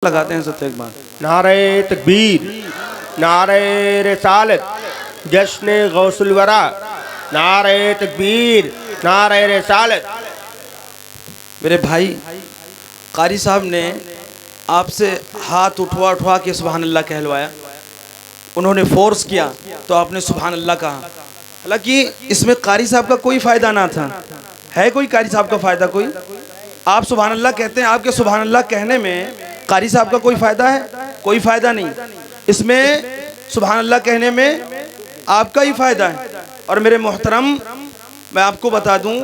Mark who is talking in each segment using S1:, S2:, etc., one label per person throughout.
S1: लगाते हैं सब एक बार।
S2: नारे तकबीर, नारे रिसालत, जश्न गौसुल वरा, नारे तकबीर, नारे रिसालत।
S1: मेरे भाई कारी साहब ने आपसे हाथ उठवा उठवा के सुभान अल्लाह कहलवाया, उन्होंने फोर्स किया तो आपने सुभान अल्लाह कहा। हालांकि इसमें कारी साहब का कोई फ़ायदा ना था। है कोई कारी साहब का फ़ायदा? कोई? आप सुभान अल्लाह कहते हैं, आपके सुभान अल्लाह कहने में कारी साहब का कोई फ़ायदा है? कोई फ़ायदा नहीं। इसमें सुभान अल्लाह कहने में आपका ही फ़ायदा है। और मेरे मोहतरम, मैं आपको बता दूं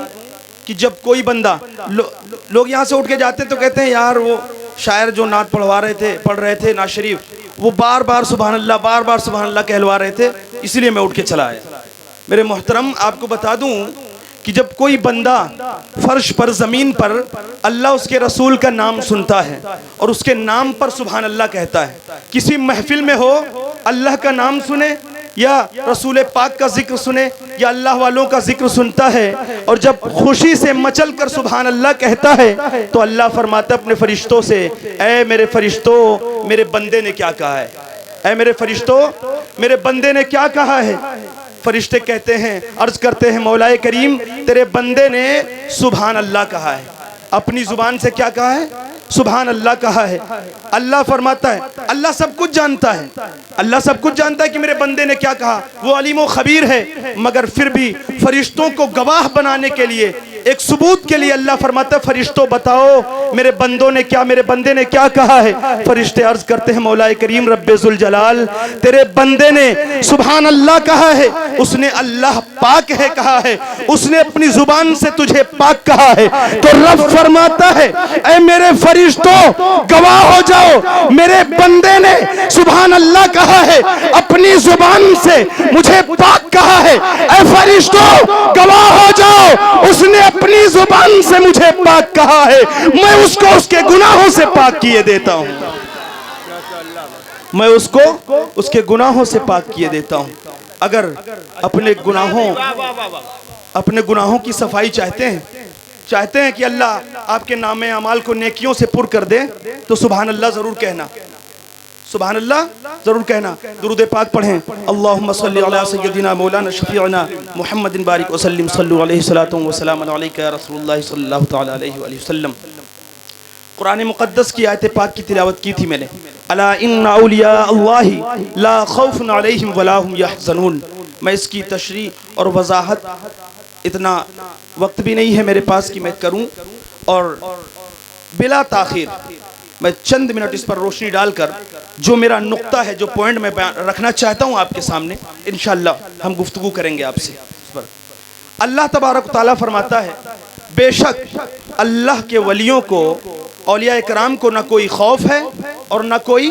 S1: कि जब कोई बंदा लोग यहाँ से उठ के जाते तो कहते हैं यार वो शायर जो नात पढ़ रहे थे नात शरीफ, वो बार बार सुभान अल्लाह कहलवा रहे थे, इसलिए मैं उठ के चला आया। मेरे मोहतरम, आपको बता दूं कि जब कोई बंदा फर्श पर ज़मीन पर अल्लाह उसके रसूल का नाम सुनता है और उसके नाम पर सुभान अल्लाह कहता है, किसी महफिल में हो अल्लाह का नाम सुने या रसूल पाक का जिक्र सुने या अल्लाह वालों का जिक्र सुनता है, और जब खुशी से मचल कर सुभान अल्लाह कहता है तो अल्लाह फरमाता अपने फरिश्तों से, ऐ मेरे फरिश्तों, मेरे बंदे ने क्या कहा है? ऐ मेरे फरिश्तों, मेरे बंदे ने क्या कहा है? फरिश्ते कहते हैं, अर्ज करते हैं, मौलाए करीम तेरे बंदे ने सुभान अल्लाह कहा है। अपनी जुबान से क्या कहा है? सुभान अल्लाह कहा है। अल्लाह फरमाता है, अल्लाह सब कुछ जानता है, अल्लाह सब कुछ जानता है कि मेरे बंदे ने क्या कहा, वो अलीम व खबीर है। मगर फिर भी फरिश्तों को गवाह बनाने के लिए, एक सबूत के लिए अल्लाह फरमाता है, फरिश्तों बताओ मेरे बंदे ने क्या कहा है? फरिश्ते अर्ज करते हैं, मौलाए करीम रब्बे जुल जलाल तेरे बंदे ने सुभान अल्लाह कहा है, उसने अल्लाह पाक है कहा है, उसने अपनी जुबान से तुझे पाक कहा है। तो रब फरमाता है, ऐ मेरे फरिश्तों गवाह हो जाओ, मेरे बंदे ने सुभान अल्लाह कहा है, अपनी जुबान से मुझे पाक कहा है। ऐ फरिश्तों गवाह हो जाओ, उसने अपनी जुबान से मुझे पाक कहा है, मैं उसको उसके गुनाहों से पाक किए देता हूं, मैं उसको उसके गुनाहों से पाक किए देता हूं। अगर अपने गुनाहों की सफाई चाहते हैं कि अल्लाह आपके नामे अमाल को नेकियों से पुर कर दे, तो सुभान अल्लाह जरूर कहना, सुभान अल्लाह जरूर कहना। दुरूद पाक पढ़ें, अल्लाहुम्मा सल्ली अला सय्यदिना मौलाना शफीअना मुहम्मदिन बारिक वसल्लिम सल्लु अलैहि सलातु व सलाम अलैका या रसूलुल्लाह सल्लल्लाहु तआला अलैहि वसल्लम। कुरान मुक़द्दस की आयत पाक की तिलावत की थी मैंने, अला इन्ना औलिया अल्लाहि ला खौफुन अलैहिम वला हुम यहज़नून। मैं इसकी तशरीह और वजाहत, इतना वक्त भी नहीं है मेरे पास कि मैं करूं, और बिला ताखीर मैं चंद मिनट इस पर रोशनी डालकर जो मेरा नुक्ता है, जो पॉइंट मैं रखना चाहता हूं आपके सामने, इंशाअल्लाह हम गुफ्तगू करेंगे आपसे इस पर। अल्लाह तबारक तआला फरमाता है, बेशक अल्लाह के वलियों को, औलिया कराम को, ना कोई खौफ है और ना कोई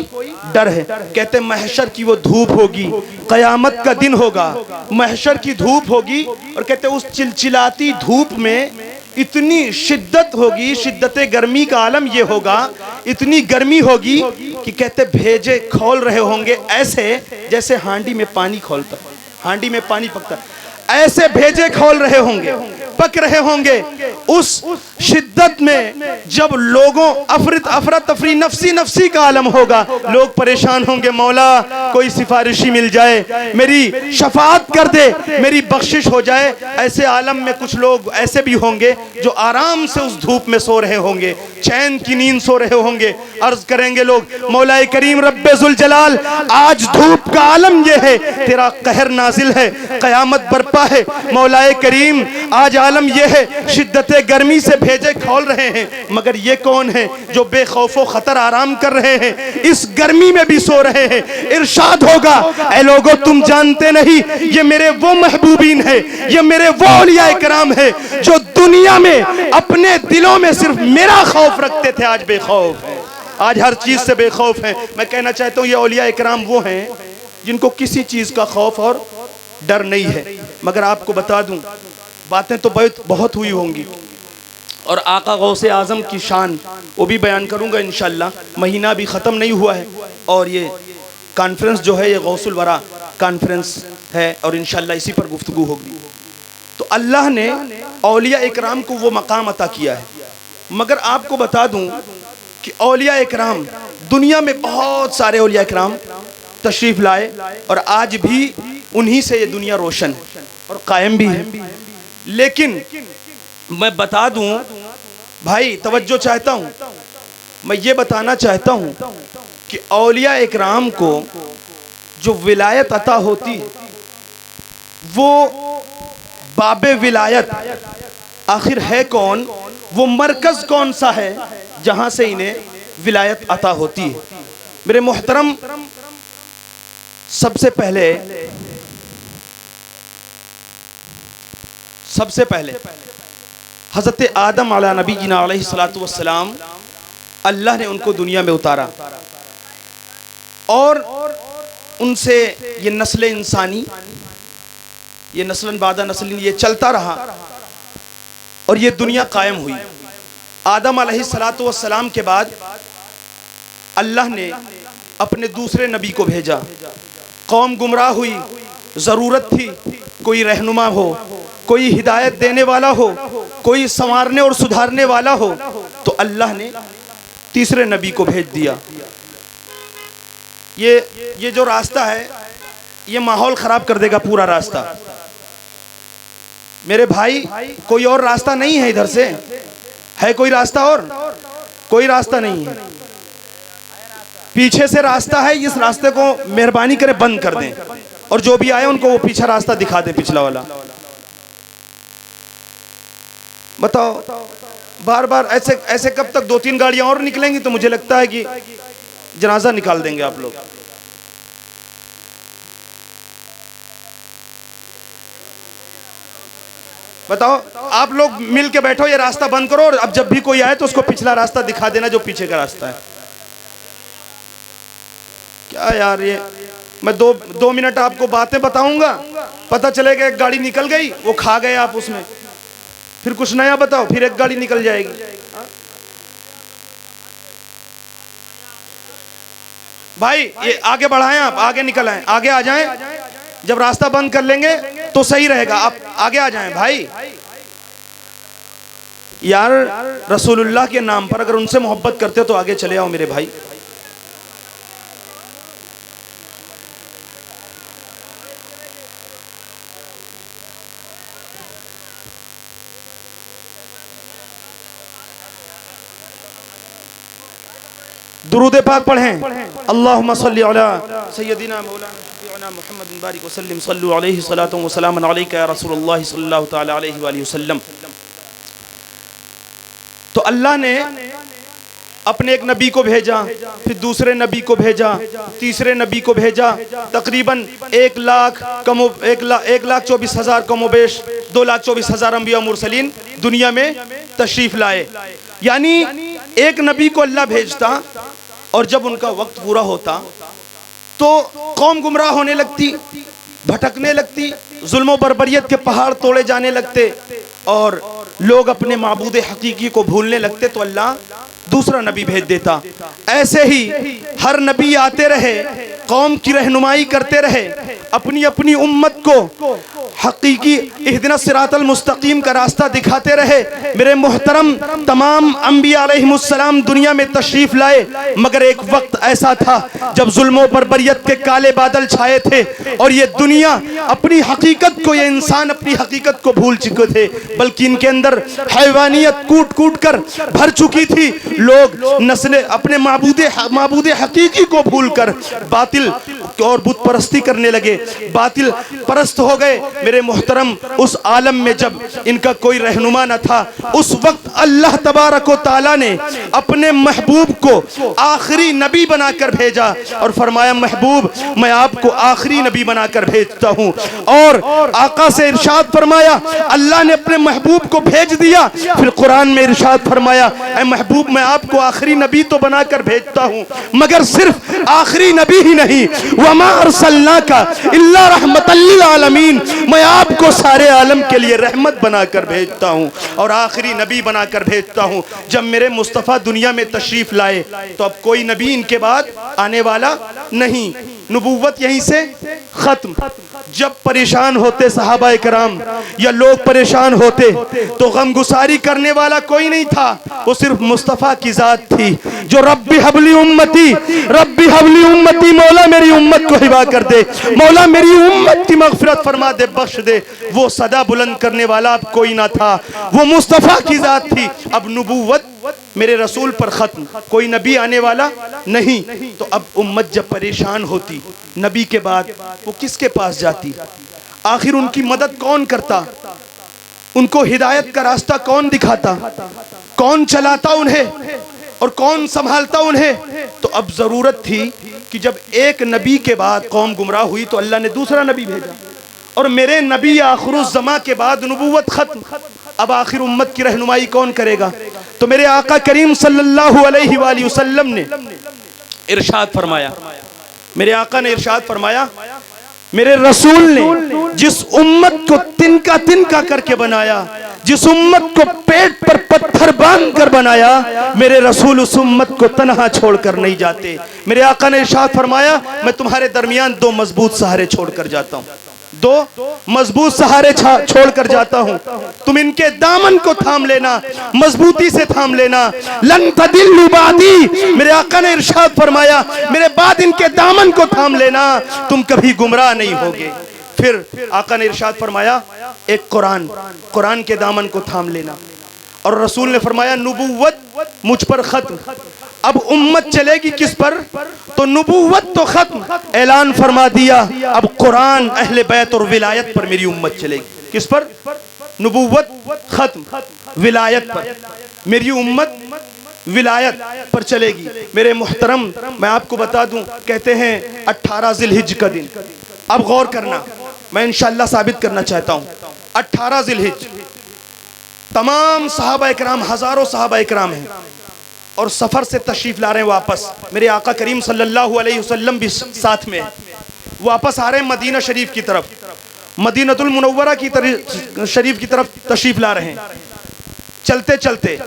S1: डर है। कहते महशर की वो धूप होगी, कयामत का दिन होगा, महशर की धूप होगी, और कहते उस चिलचिलाती धूप में इतनी शिद्दत होगी, शिद्दत गर्मी का आलम ये होगा, इतनी गर्मी होगी कि कहते भेजे खोल रहे होंगे ऐसे जैसे हांडी में पानी खोलता, हांडी में पानी पकता, ऐसे भेजे खोल रहे होंगे, पक रहे होंगे। उस शिद्दत में जब लोगों अफरा तफरी नफसी नफसी का आलम होगा, लोग परेशान होंगे, मौला कोई सिफारिशी मिल जाए, मेरी शफाअत कर दे, मेरी बख्शिश हो जाए। ऐसे आलम में कुछ लोग ऐसे भी होंगे जो आराम से उस धूप में सो रहे होंगे, चैन की नींद सो रहे होंगे। अर्ज करेंगे लोग, मौलाए करीम रब्बे जुल जलाल आज धूप का आलम ये है, तेरा कहर नाजिल है, कयामत बर्पा है। मौलाए करीम आज आलम ये है, शिद्दत गर्मी से भेजे खोल रहे हैं, मगर ये कौन है जो बेखौफो खतर आराम कर रहे हैं, इस गर्मी में भी सो रहे हैं। इरशाद होगा, ऐ लोगों तुम जानते नहीं, ये मेरे वो महबूबीन है, ये मेरे वो औलिया कराम है जो दुनिया में अपने दिलों में सिर्फ मेरा खौफ रखते थे, आज बेखौफ है, आज हर चीज से बेखौफ है। मैं कहना चाहता हूँ ये औलिया कराम वो हैं जिनको किसी चीज का खौफ और डर नहीं है। मगर आपको बता दूं, बातें तो बहुत हुई होंगी, और आका गौसे आज़म की शान वो भी बयान करूंगा इंशाअल्लाह। महीना भी ख़त्म नहीं हुआ है, और ये कॉन्फ्रेंस जो है ये गौसुल वरा कॉन्फ्रेंस है, और इंशाअल्लाह इसी पर गुफ्तगू होगी। तो अल्लाह ने औलिया इकराम को वो मकाम अता किया है। मगर आपको बता दूं कि औलिया इकराम दुनिया में बहुत सारे औलिया इकराम तशरीफ लाए और आज भी उन्हीं से ये दुनिया रोशन है और कायम भी है। लेकिन मैं बता दूं भाई, तवज्जो चाहता हूं, मैं ये बताना चाहता हूं कि औलिया इकराम को जो विलायत अता होती है वो बाबे विलायत आखिर है कौन, वो मरकज कौन सा है जहां से इन्हें विलायत अता होती है। मेरे मोहतरम, सबसे पहले हज़रत आदम अला नबीना अलैहिस्सलातु वस्सलाम, अल्लाह ने उनको दुनिया में उतारा और उनसे ये नस्ल इंसानी, ये नस्लन बादा नस्लिन, ये चलता रहा और ये दुनिया कायम हुई। आदम अलैहिस्सलातु वस्सलाम के बाद अल्लाह ने अपने दूसरे नबी को भेजा। कौम गुमराह हुई, ज़रूरत थी कोई रहनुमा हो, कोई हिदायत देने वाला हो, कोई संवारने और सुधारने वाला हो, तो अल्लाह ने तीसरे नबी को भेज दिया। ये जो रास्ता है ये माहौल ख़राब कर देगा पूरा रास्ता। मेरे भाई, कोई और रास्ता नहीं है इधर से, है कोई रास्ता और? कोई रास्ता नहीं है, पीछे से रास्ता है। इस रास्ते को मेहरबानी करे बंद कर दें और जो भी आए उनको वो पीछा रास्ता दिखा दें, पिछला वाला। बताओ, बार बार ऐसे कब तक? 2-3 गाड़ियां और निकलेंगी तो मुझे लगता है कि जनाजा निकाल देंगे आप लोग। बताओ, आप लोग मिल के बैठो, ये रास्ता बंद करो और अब जब भी कोई आए तो उसको पिछला रास्ता दिखा देना जो पीछे का रास्ता है। क्या यार, ये मैं दो मिनट आपको बातें बताऊंगा, पता चलेगा एक गाड़ी निकल गई, वो खा गए आप उसमें, फिर कुछ नया बताओ, फिर एक गाड़ी निकल जाएगी। भाई ये आगे बढ़ाएं, आप आगे निकल आए, आगे आ जाएं। जब रास्ता बंद कर लेंगे तो सही रहेगा, आप आगे आ जाएं भाई। यार रसूलुल्लाह के नाम पर अगर उनसे मोहब्बत करते हो तो आगे चले आओ मेरे भाई। दुरूद पाक पढ़ें। अल्लाहुम्मा सल्ली अला सय्यदिना मौलाना शफीउना मुहम्मद बारिक वसल्लिम सल्लु अलैहि सलातु व सलामुन अलैका या रसूलुल्लाह सल्लल्लाहु तआला अलैहि व सल्लम। तो अल्लाह ने अपने एक नबी को भेजा, फिर दूसरे नबी को भेजा, तीसरे नबी को भेजा। तकरीबन 1,24,000 कमोबेश 2,24,000 अंबिया मुरसलीन दुनिया में तशरीफ लाए। यानी एक नबी को अल्लाह भेजता और जब उनका वक्त पूरा होता तो कौम गुमराह होने लगती, भटकने लगती, जुल्म बर्बरियत के पहाड़ तोड़े जाने लगते और लोग अपने माबूद हकीकी को भूलने लगते, तो अल्लाह दूसरा नबी भेज देता। ऐसे ही हर नबी आते रहे, कौम की रहनुमाई करते रहे, अपनी अपनी उम्मत को हकीकी इहदिना सिरातल मुस्तकीम का रास्ता दिखाते रहे। मेरे मोहतरम, तमाम अंबिया अलैहिमुस्सलाम दुनिया में तशरीफ लाए, मगर एक वक्त ऐसा था जब जुल्म बर्बरियत के काले बादल छाए थे और ये दुनिया अपनी हकीकत को, ये इंसान अपनी हकीकत को भूल चुके थे, बल्कि इनके अंदर हैवानियत कूट कूट कर भर चुकी थी। लोग नस्लें अपने माबूद हकीकी को भूलकर बातिल और बुत परस्ती करने लगे, बातिल परस्त हो गए। मेरे मोहतरम, उस आलम में जब इनका कोई रहनुमा न था, उस वक्त अल्लाह तबारक व तआला ने अपने महबूब को आखिरी नबी बनाकर भेजा और फरमाया, महबूब मैं आपको आखिरी नबी बनाकर भेजता हूँ। और आका से इरशाद फरमाया, अल्लाह ने अपने महबूब को भेज दिया, फिर कुरान में इरशाद फरमाया, ऐ महबूब मैं आपको आखिरी नबी तो बनाकर भेजता हूँ, मगर सिर्फ आखिरी नबी ही नहीं, वमा अरसलनाका इल्ला रहमतल लिल आलमीन, मैं आपको सारे आलम के लिए रहमत बनाकर भेजता हूँ और आखिरी नबी बनाकर भेजता हूँ। जब मेरे मुस्तफ़ा दुनिया में तशरीफ लाए तो अब कोई नबी इनके बाद आने वाला नहीं, नबूवत यहीं से खत्म। जब परेशान होते सहाबा इकराम या लोग परेशान होते तो गमगुसारी करने वाला कोई नहीं था, वो सिर्फ मुस्तफ़ा की जात थी जो रब्बी हबली उम्मती, रब्बी हबली उम्मती, मौला मेरी उम्मत को हिबा कर दे, मौला मेरी उम्मत की मगफिरत फरमा दे, बख्श दे। वो सदा बुलंद करने वाला अब कोई ना था, वो मुस्तफ़ा की जात थी। अब नबूवत मेरे रसूल पर खत्म, कोई नबी आने वाला नहीं। तो अब उम्मत जब परेशान होती नबी के बाद वो किसके पास जाती? आखिर उनकी मदद कौन करता? उनको हिदायत का रास्ता कौन दिखाता? कौन चलाता उन्हें और कौन संभालता उन्हें? तो अब जरूरत थी कि जब एक नबी के बाद कौम गुमराह हुई तो अल्लाह ने दूसरा नबी भेजा, और मेरे नबी आखिरुज़्ज़मा के बाद नबूवत खत्म। अब आखिर उम्मत की रहनुमाई कौन करेगा? तो मेरे आका करीम सल्लल्लाहु अलैहि वसल्लम ने इरशाद फरमाया, मेरे आका ने इरशाद फरमाया, मेरे रसूल ने जिस उम्मत को तिनका तिनका करके बनाया, जिस उम्मत को पेट पर पत्थर बांध कर बनाया, मेरे रसूल उस उम्मत को तन्हा छोड़कर नहीं जाते। मेरे आका ने इरशाद फरमाया, मैं तुम्हारे दरमियान दो मजबूत सहारे छोड़कर जाता हूँ, दो मजबूत सहारे छोड़कर जाता हूं, तुम इनके दामन को थाम लेना, मजबूती से थाम लेना। लन तदिल्लु बादी, मेरे आका ने इरशाद फरमाया, मेरे बाद इनके दामन को थाम लेना, तुम कभी गुमराह नहीं होगे। फिर आका ने इरशाद फरमाया, एक कुरान के दामन को थाम लेना। और रसूल ने फरमाया, नबूवत मुझ पर खत्म, अब उम्मत चलेगी किस पर? तो नबूवत तो खत्म, ऐलान फरमा दिया अब कुरान, अहले बैत और विलायत पर मेरी उम्मत चलेगी। किस पर? नबूवत खत्म, विलायत पर मेरी उम्मत विलायत पर चलेगी। मेरे मुहतरम, मैं आपको बता दूं, कहते हैं 18 ज़िलहिज का दिन, अब गौर करना, मैं इंशाअल्लाह साबित करना चाहता हूं। 18 ज़िलहिज तमाम सहाबा इकराम, हजारों सहाबा इकराम हैं और सफर से तशरीफ ला रहे हैं वापस। मेरे आका करीम सल्लल्लाहु अलैहि वसल्लम भी साथ में वापस आ रहे हैं मदीना शरीफ की तरफ, मदीनतुल मुनव्वरा की शरीफ की तरफ तशरीफ ला रहे हैं। चलते चलते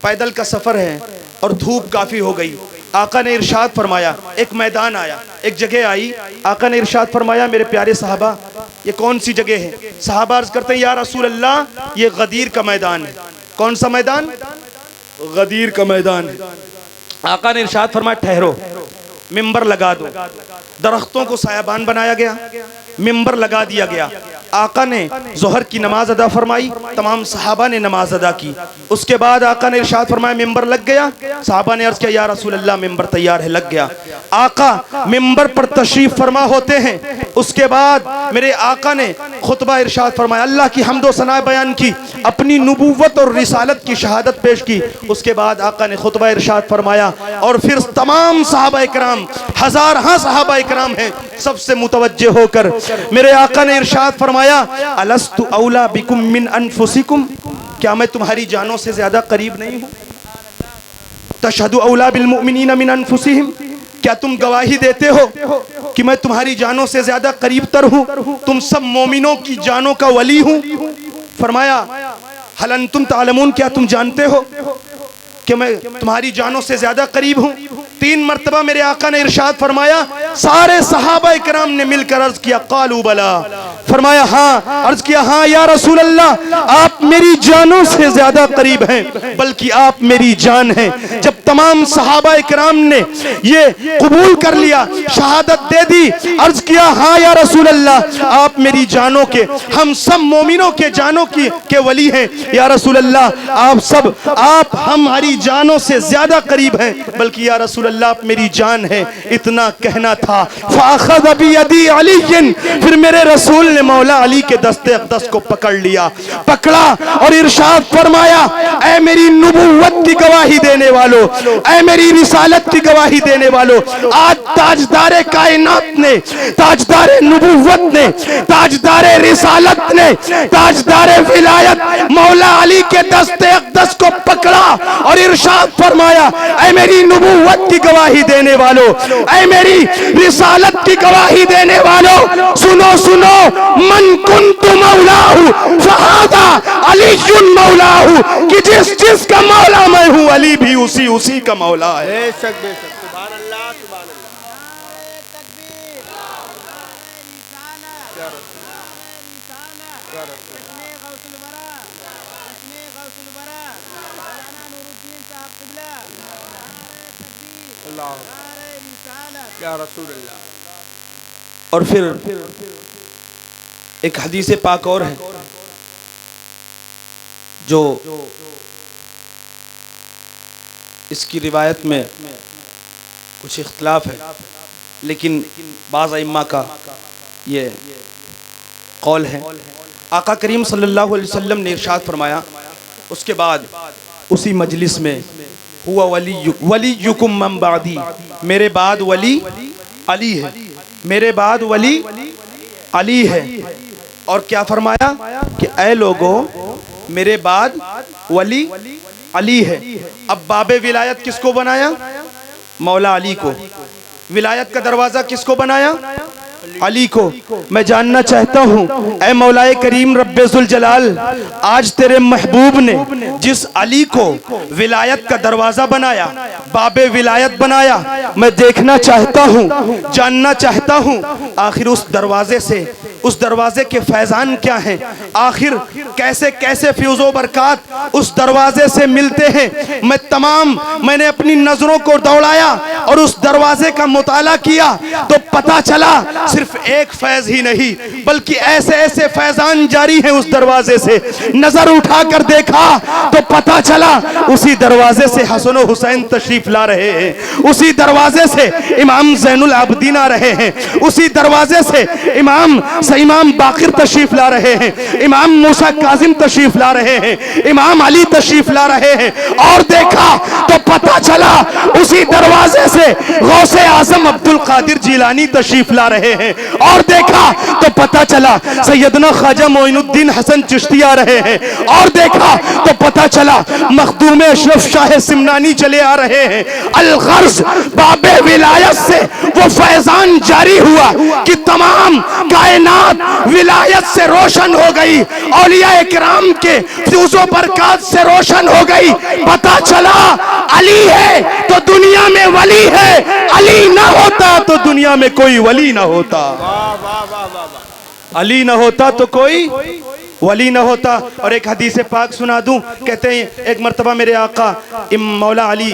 S1: पैदल का सफर है और धूप काफी हो गई। आका ने इरशाद फरमाया, एक मैदान आया, एक जगह आई, आका ने इरशाद फरमाया, मेरे प्यारे साहबा ये कौन सी जगह है? साहबा अर्ज करते हैं, या रसूल अल्लाह, ये गदीर का मैदान है। कौन सा मैदान? गदीर का मैदान है। आका ने इरशाद फरमाया, ठहरो, मिंबर लगा दो। दरख्तों को सायाबान बनाया गया, मिंबर लगा दिया गया। आका ने जोहर की नमाज अदा फरमाई, तमाम सहाबा ने नमाज अदा की। उसके बाद आका ने इरशाद फरमाया, मिंबर लग गया। सहाबा ने अर्ज किया, या रसूल अल्लाह, मिंबर तैयार है, लग गया। आका मिंबर पर तशरीफ फरमा होते हैं। उसके बाद मेरे आका ने खुतबा इरशाद फरमाया, अल्लाह की हम्दो सना बयान की, अपनी नबूवत और रिसालत की शहादत पेश की। उसके बाद आका ने खुतबा इरशाद फरमाया और फिर तमाम सहाबा इकराम, हजारहां सहाबा इकराम हैं, सबसे मुतवज्जे होकर मेरे आका ने इरशाद फरमाया, अलस्तु औला बिकुम मिन अनफुसिकुम, क्या मैं तुम्हारी जानों से ज्यादा करीब नहीं हूँ? तशहदु औला बिल मुमिनीना मिन अनफुसिहिम, क्या तुम गवाही देते हो कि मैं तुम्हारी जानों से ज्यादा करीब तर हूँ, तुम सब मोमिनों की जानों का वली हूँ? फरमाया, हल अंतुम तालमून, क्या तुम जानते हो कि मैं तुम्हारी जानों से ज्यादा करीब हूँ? 3 मरतबा मेरे आका ने इरशाद फरमाया। सारे सहाबा इकराम ने मिलकर अर्ज किया, कालू बला, फरमाया हाँ। अर्ज किया, हाँ या रसूल अल्लाह, आप मेरी जानों से ज्यादा करीब हैं, बल्कि आप मेरी जान हैं। जब तमाम सहाबा इकराम ने ये कबूल कर लिया, शहादत दे दी, अर्ज किया, हाँ या रसूल अल्लाह, आप मेरी जानों के, हम सब मोमिनों के जानों की के वली हैं। या रसूल अल्लाह, आप हमारी जानों से ज्यादा करीब हैं, बल्कि या रसूल अल्लाह आप मेरी जान है। इतना कहना था। फाखद बियदी अलीयन, फिर मेरे रसूल ने मौला अली के दस्ते अक़दस को पकड़ लिया, पकड़ा और इरशाद फरमाया, ऐ मेरी नबूवत की गवाही देने वालों, ऐ मेरी रिसालत की गवाही देने वालों, आज ताजदारे कायनात ने, ताजदारे नबूवत ने, ताजदारे रिसालत ने, ताजदारे विलायत मौला अली के दस्ते अक़दस को पकड़ा और इरशाद फरमाया, ऐ मेरी नबूवत की गवाही देने वालों, ऐ मेरी रिसालत की गवाही देने वालों, सुनो सुनो, मन कुन्तु मौलाहु फहादा अलीयुन मौलाहु, कि जिस का मौला मैं हूँ, अली भी उसी का मौला है।
S2: बेशक बेशक, सुभान अल्लाह, सुभान अल्लाह। या रसूल अल्लाह।
S1: और फिर एक हदीस पाक और है जो इसकी रिवायत में कुछ इख्तिलाफ है, लेकिन बाज़ अइम्मा का ये कौल है। आका करीम सल्लल्लाहु अलैहि वसल्लम ने इरशाद फरमाया, उसके बाद उसी मजलिस में, हुआ वलीयुकुम मम बादी, मेरे बाद वली अली है, मेरे बाद वली अली है। और क्या फरमाया कि ऐ लोगों, मेरे बाद वली अली है। अब बाबे विलायत किसको बनाया? मौला अली को। विलायत का दरवाजा किसको बनाया? अली को। मैं जानना चाहता हूँ ऐ मौलाए करीम रब्बे-जुल जलाल, आज तेरे महबूब ने जिस अली को विलायत का दरवाजा बनाया, बाबे विलायत बनाया, मैं देखना चाहता हूँ, जानना चाहता हूँ आखिर उस दरवाजे से, उस दरवाजे के फैजान क्या हैं, आखिर कैसे कैसे फ्यूज़ो बरकात उस दरवाजे से मिलते हैं। मैंने अपनी नजरों को दौड़ाया और उस दरवाजे का मुताला किया तो पता चला सिर्फ एक फैज ही नहीं बल्कि ऐसे ऐसे फैजान जारी हैं उस दरवाजे से। नजर उठाकर देखा तो पता चला उसी दरवाजे से हसन और हुसैन तशरीफ ला रहे हैं, उसी दरवाजे से इमाम ज़ैनुल आबिदीन आ रहे हैं, उसी दरवाजे से इमाम बाकिर तशरीफ ला रहे हैं, इमाम मूसा काजिम तशरीफ ला रहे हैं, इमाम अली तशरीफ ला रहे हैं। और देखा तो पता चला उसी दरवाजे से गौसे आजम अब्दुल कादिर जिलानी तशरीफ ला रहे हैं। और देखा तो पता चला सैयदना ख्वाजा मोइनुद्दीन हसन चिश्ती आ रहे हैं। और देखा तो पता चला मखदूम अशरफ शाह सिमनानी चले आ रहे हैं। अलगर्ज बाबे विलायत से वो फैजान जारी हुआ कि तमाम कायनात विलायत से रोशन हो गई, औलिया इकराम के फ्यूज़ो बरकात से रोशन हो गई। पता चला अली है तो दुनिया में वली है, अली ना होता तो दुनिया में कोई वली ना होता, अली ना होता तो कोई वली ना होता। और एक हदीस पाक सुना दूं, कहते हैं एक मर्तबा मेरे आका मौला अली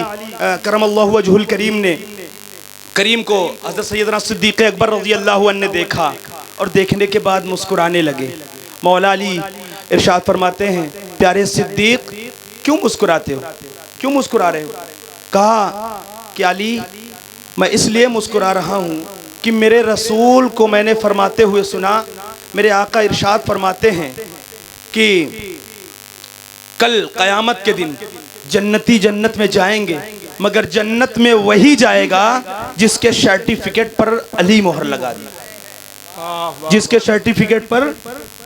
S1: करमल्लाहु वजहुल करीम को हज़रत सैयदना सिद्दीक़ अकबर रज़ियल्लाहु अन्हु ने देखा और देखने के बाद मुस्कुराने लगे। मौला अली इरशाद फरमाते हैं, प्यारे सिद्दीक़ क्यों मुस्कुराते हो, क्यों मुस्कुरा रहे हो? कहा कि अली मैं इसलिए मुस्कुरा रहा हूँ कि मेरे रसूल को मैंने फरमाते हुए सुना, मेरे आका इरशाद फरमाते हैं कि कल क़यामत के दिन जन्नती जन्नत में जाएंगे मगर जन्नत में वही जाएगा जिसके सर्टिफिकेट पर अली मोहर लगा दी, जिसके सर्टिफिकेट पर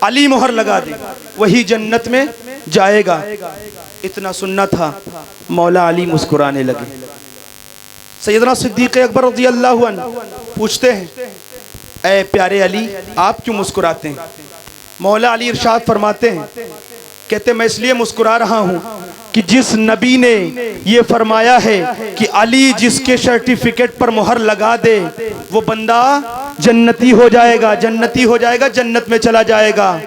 S1: अली मोहर लगा दी वही जन्नत में जाएगा। इतना सुनना था, मौला अली मुस्कुराने लगे। सैयदना सिद्दीक़ अकबर रज़ियल्लाहु अन्हु पूछते हैं, ऐ प्यारे अली आप क्यों मुस्कुराते हैं? मौला अली इरशाद फरमाते हैं, कहते मैं इसलिए मुस्कुरा रहा हूँ कि जिस नबी ने ये फरमाया है कि अली जिसके सर्टिफिकेट पर मोहर लगा दे वो बंदा जन्नती हो जाएगा, जन्नती हो जाएगा, जन्नत में चला जाएगा,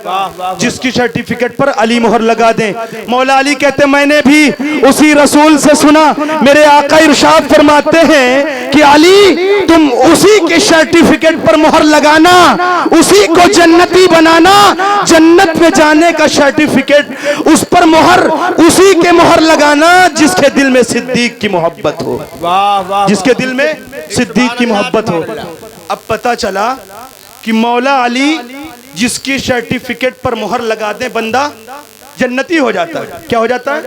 S1: जिसकी सर्टिफिकेट पर अली मोहर लगा दे। मौला अली कहते मैंने भी उसी रसूल से सुना, मेरे आका इरशाद फरमाते हैं कि अली तुम उसी के सर्टिफिकेट पर मोहर लगाना, उसी को जन्नती बनाना, जन्नत में जाने का सर्टिफिकेट उस पर मोहर, उसी के मोहर लगाना जिसके दिल में सिद्दीक की मोहब्बत हो, जिसके दिल में सिद्दीक की मोहब्बत हो। अब पता चला कि मौला अली जिसकी सर्टिफिकेट पर मोहर लगा दे बंदा जन्नती हो जाता है। क्या हो जाता है?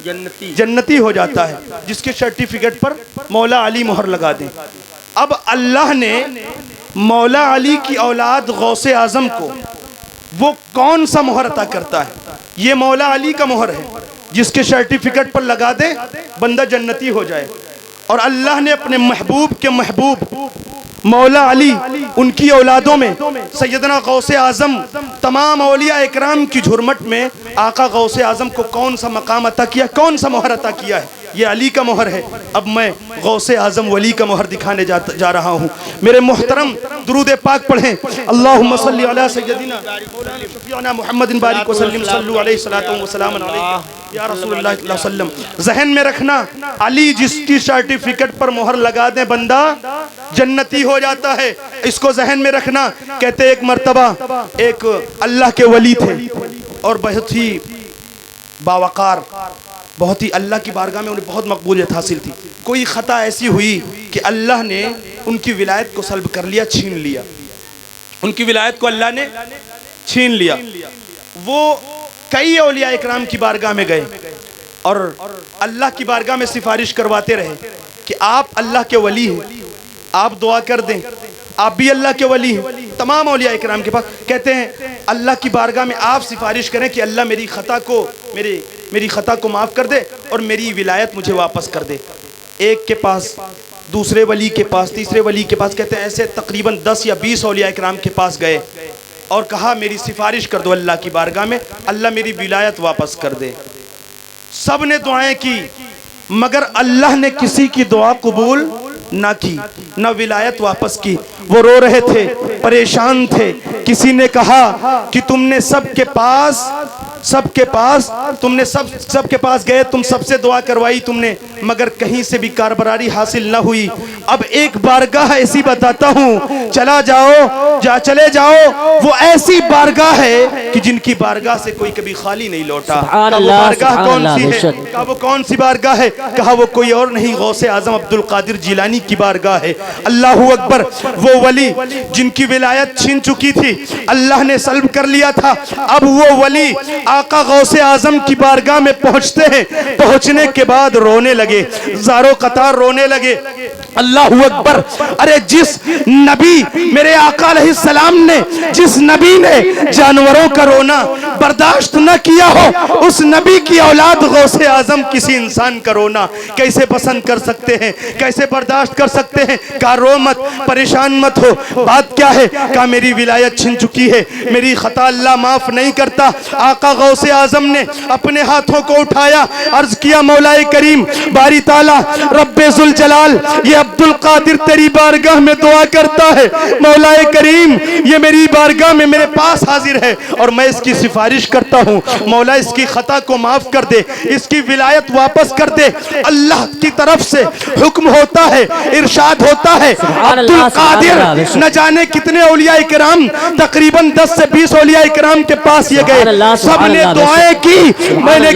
S1: जन्नती, जन्नती हो जाता है जिसके सर्टिफिकेट पर मौला अली मोहर लगा दे। अब अल्लाह ने मौला अली की औलाद गौसे आजम को वो कौन सा मोहर अता करता है? ये मौला अली का मोहर है जिसके सर्टिफिकेट पर लगा दे बंदा जन्नती हो जाए। और अल्लाह ने अपने महबूब के महबूब मौला अली उनकी औलादों में सैयदना गौसे आजम तमाम औलिया इकराम की झुरमट में आका गौसे आजम को कौन सा मकाम अता किया, कौन सा मोहर अता किया है? ये अली का मोहर है। अब मैं गौसे आजम वली का मोहर दिखाने जा रहा हूँ। मेरे मोहतरम दुरूद पाक पढ़ें। अल्लाहुम्मा सल्ली अला सय्यदिना मौलाना शफीअना मुहम्मदिन बारिक वसल्लिम सल्लु अलैहि सलातु व सलाम अलैका या रसूलुल्लाह सल्लल्लाहु अलैहि वसल्लम। जहन में रखना, अली जिसकी सर्टिफिकेट पर मोहर लगा दे बंदा जन्नती हो जाता है। इसको जहन में रखना। कहते एक मर्तबा एक अल्लाह के वली थे और बहुत ही बावकार, बहुत ही अल्लाह की बारगाह में उन्हें बहुत मकबूलियत हासिल थी। कोई खता ऐसी हुई कि अल्लाह ने उनकी विलायत को सल्ब कर लिया, छीन लिया। उनकी विलायत को अल्लाह ने छीन लिया। वो कई औलिया इकराम की बारगाह में गए और अल्लाह की बारगाह में सिफारिश करवाते रहे कि आप अल्लाह के वली हैं, आप दुआ कर दें, आप भी अल्लाह के वली हैं। तमाम औलिया इकराम के पास कहते हैं अल्लाह की बारगाह में आप सिफारिश करें कि अल्लाह मेरी खता को माफ़ कर दे और मेरी विलायत मुझे वापस कर दे। एक के पास, दूसरे वली के पास, तीसरे वली के पास, कहते हैं ऐसे तकरीबन 10 या 20 औलिया इकराम के पास गए और कहा मेरी सिफारिश कर दो अल्लाह की बारगाह में, अल्लाह मेरी विलायत वापस कर दे। सब ने दुआएं की मगर अल्लाह ने किसी की दुआ कबूल ना की, ना विलायत वापस की। वो रो रहे थे, परेशान थे। किसी ने कहा कि तुमने सबके पास गए, तुम सबसे दुआ करवाई तुमने, मगर कहीं से भी कारबरारी हासिल ना हुई। अब एक बारगाह ऐसी बताता हूँ, चले जाओ। वो ऐसी बारगाह है कि जिनकी बारगाह से कोई कभी खाली नहीं लौटा। वो बारगाह कौन सी है? कहा वो कौन सी बारगाह है? कहा वो कोई और नहीं, गौसे आजम अब्दुल कादिर जिलानी की बारगाह है। अल्लाहू अकबर। वो वली जिनकी विलायत छीन चुकी थी, अल्लाह ने सल्ब कर लिया था। अब वो वली आका गौसे आजम की बारगाह में पहुंचते हैं। पहुंचने के बाद रोने लगे, ज़ारो कतार रोने लगे। अल्लाहू अकबर। अरे जिस नबी, मेरे आका अलैहिस्सलाम ने, जिस नबी ने जानवरों का रोना बर्दाश्त न किया हो, उस नबी की औलाद गौसे आजम किसी इंसान का रोना कैसे पसंद कर सकते हैं, कैसे बर्दाश्त कर सकते हैं? कहा रो मत, परेशान मत हो। बात क्या है? कहा मेरी विलायत छिन चुकी है, मेरी खता अल्लाह माफ नहीं करता। आका गौसे आजम ने अपने हाथों को उठाया, अर्ज किया मौलाए करीम बारी ताला रब्बे जुल जलाल, ये अब्दुल कादिर तेरी बारगाह में दुआ करता है। मौलाए करीम ये मेरी बारगाह में मेरे पास हाजिर है और मैं इसकी सिफारिश करता हूँ, मौला इसकी खता को माफ कर दे, इसकी विलायत वापस कर दे। अल्लाह की तरफ से हुक्म होता है, इरशाद होता है। अब्दुल कादिर न जाने कितने औलिया इकराम, तकरीबन 10 से 20 औलिया इकराम के पास ये गए, सबने दुआएं की। मैंने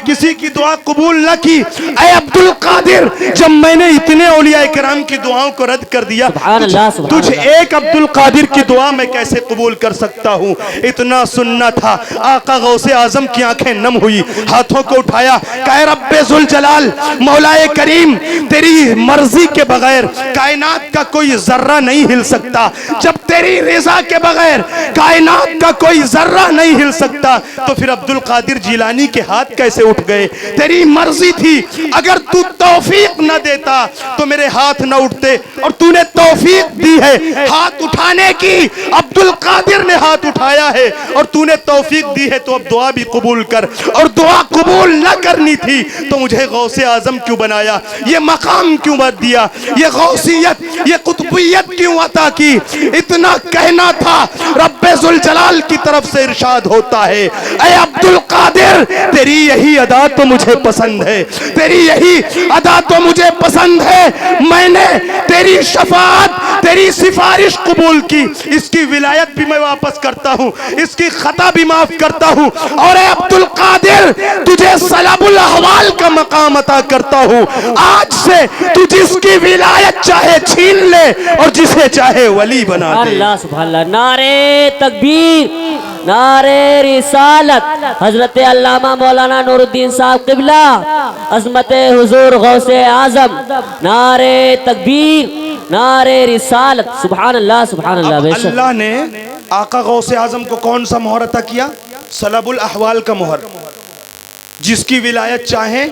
S1: किसी की दुआ कबूल न की। ऐ अब्दुल कादिर, जब मैंने इतने औलिया इकराम की दुआओं को रद्द कर दिया, तुझ एक अब्दुल कादिर की दुआ मैं कैसे कबूल कर सकता हूँ? इतना सुनना था। आका गौसे आजम की आंखें नम हुई, हाथों को उठाया, कहे रब्बे जुल जलाल, मौलाए करीम तेरी मर्जी के बगैर कायनात का कोई जर्रा नहीं हिल सकता। जब तेरी रज़ा के बगैर कायनात का कोई जर्रा नहीं हिल सकता, तो फिर अब्दुल कादिर जिलानी के हाथ कैसे उठ गए? तेरी मर्जी थी, अगर तू तौफीक न देता तो मेरे हाथ न उठते, और तूने तौफीक दी है हाथ उठाने की। अब्दुल कादिर ने हाथ उठाया है और तूने तौफीक दी है, तो अब दुआ भी कबूल कर। और दुआ कबूल न करनी थी तो मुझे गौसे आजम क्यों बनाया? ये मकाम क्यों मत दिया? ये गौसियत, ये कुतुबियत क्यों अता की? इतना कहना था। रब्बे जुल जलाल की तरफ से इरशाद होता है, ऐ अब्दुल कादिर तेरी यही अदा तो मुझे पसंद है, तेरी यही अदा तो मुझे पसंद है। मैंने तेरी शफाअत, तेरी सिफारिश कबूल की, इसकी विलायत भी मैं वापस करता हूँ, इसकी खता भी माफ करता हूँ। और ऐ अब्दुल कादिर तुझे सलाबुल अहवाल का मकाम अता करता हूँ। आज से तू जिसकी विलायत चाहे छीन ले और जिसे चाहे वली बना दे।
S3: अल्लाह सुभान अल्लाह। नारे तकबीर, नारे रिसालत। हजरत अल्लामा मौलाना नूरुद्दीन साहब क़िबला, अज़मत हुजूर गौसे आजम। नारे तकबीर, नारे रिसालत। सुभान अल्लाह, सुभान अल्लाह।
S1: अल्लाह ने आका गौसे आजम को कौन सा मोहर अता किया? सलाबुल अहवाल का मोहर। जिसकी विलायत चाहे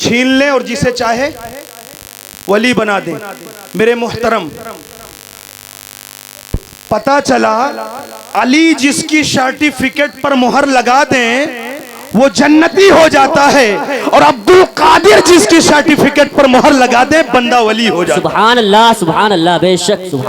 S1: छीन ले और जिसे चाहे वली बना दे। मेरे मुहतरम, पता चला अली जिसकी सर्टिफिकेट पर मोहर लगा दें वो जन्नती हो जाता है, और अब्दुल कादिर जिसकी सर्टिफिकेट पर मोहर लगा दे बंदा वली हो जाता है।
S3: सुभान अल्लाह बेशक सुभान